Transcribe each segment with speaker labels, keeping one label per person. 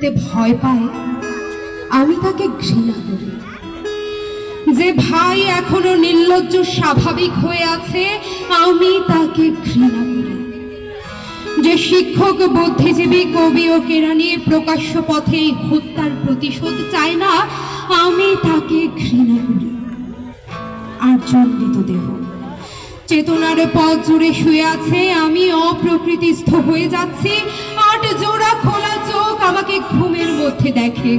Speaker 1: বুঝতে ভয় পায় আমি তাকে ঘৃণা করি। যে ভাই এখনো নির্লজ্জ স্বাভাবিক হয়ে আছে আমি তাকে ঘৃণা করি। যে শিক্ষক, বুদ্ধিজীবী, কবি ও কেরানি প্রকাশ্য পথে হত্যার প্রতিশোধ চায় না আমি তাকে ঘৃণা করি। আর চন্ডিত দেহ চেতনার পথ জুড়ে শুয়ে আছে, আমি অপ্রকৃতিস্থ হয়ে যাচ্ছি। 8 জোড়া খোলা চোখ আমাকে ঘুমের মধ্যে দেখে।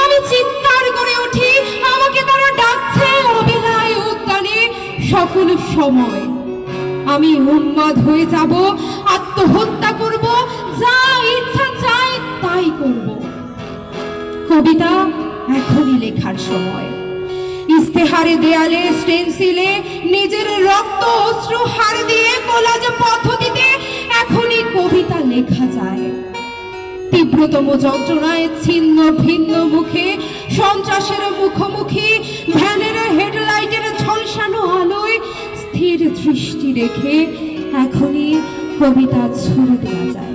Speaker 1: আমি চিৎকার করে উঠি, আমাকে তারা ডাকছে অবিনায় উদ্যানে সকল সময়। আমি উন্মাদ হয়ে যাব, আত্মহত্যা করব, যা ইচ্ছা চায় তাই করব। কবিতা এখনই লেখার সময়। ইস্তেহারে, দেয়ালে, স্টেনসিলে নিজের রক্ত অশ্রু হার দিয়ে কোলাজ পদ্ধতিতে এখনই কবিতা লেখা যায়। তীব্রতম যন্ত্রণায় ছিন্ন ভিন্ন মুখে, সন্ত্রাসের মুখোমুখি, ভ্যানের হেডলাইটের ঝলসানো আলোয় স্থির দৃষ্টি রেখে এখনই কবিতা ছুড়ে দেওয়া যায়।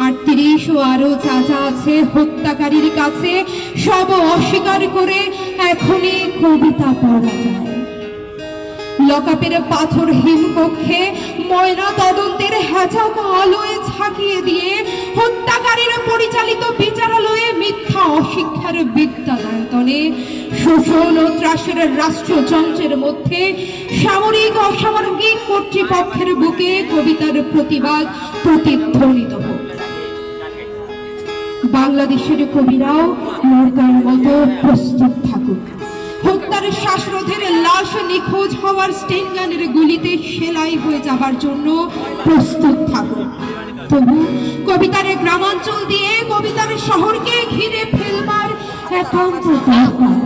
Speaker 1: 38 ও আরো যা যা আছে হত্যাকারীর কাছে সব অস্বীকার করে এখনই কবিতা পড়া যায়। লকআপের পাথর হিমকক্ষে ময়না তদন্তের হ্যাজাক আলোয় ঝাঁকিয়ে দিয়ে হত্যাকারীর পরিচালিত বিচারালয়ে মিথ্যা অশিক্ষার বিদ্যালয়তনে শোষণ ও ত্রাসের রাষ্ট্রযন্ত্রের মধ্যে সামরিক অসামরিক কর্তৃপক্ষের বুকে কবিতার প্রতিবাদ প্রতিধ্বনিত হোক। বাংলাদেশের কবিরাও মুর্দার মতো প্রস্তুত থাকুক। হত্যার শ্বাসরোধের লাশ নিখোঁজ হওয়ার স্টেনগানের গুলিতে সেলাই হয়ে যাবার জন্য প্রস্তুত থাকুক। তবু কবিতার গ্রামাঞ্চল দিয়ে কবিতার শহরকে ঘিরে ফেলবার একান্ত দরকার।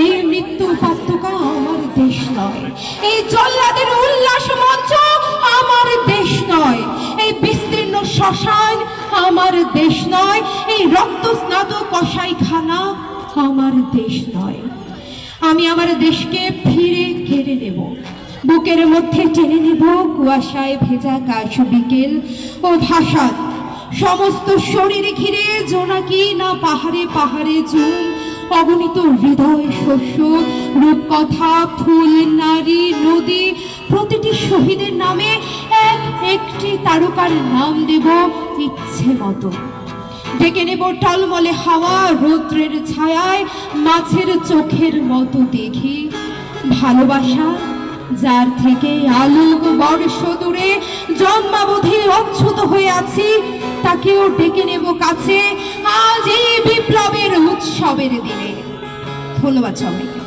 Speaker 1: এই মৃত্যু উপত্যকা আমার দেশ নয়, এই জল্লাদের উল্লাস মঞ্চ আমার দেশ নয়, এই বিস্তীর্ণ শ্মশান আমার দেশ নয়, এই রক্তস্নাত কসাইখানা আমার দেশ নয়। আমি আমার দেশকে ফিরে কেড়ে নেব, বুকের মধ্যে টেনে নেব কুয়াশায় ভেজা কাশ বিকেল ও ভাষা। সমস্ত শরীরে ঘিরে জোনাকি না পাহাড়ে পাহাড়ে জুম, অগণিত হৃদয় শস্য, রূপকথা, ফুল, নারী, নদী, প্রতিটি শহীদের নামে এক একটি তারকার নাম দেব ইচ্ছে মতো। ডেকে নেব টলমলে হাওয়া, রৌদ্রের ছায়ায় মাছের চোখের মতো দেখি। ভালোবাসা যার থেকে আলোক বর্ষ দূরে জন্মাবধি অচ্যুত হয়ে আছি, তাকেও ডেকে নেব কাছে আজ এই বিপ্লবের উৎসবের দিনে। ধন্যবাদ সবাইকে।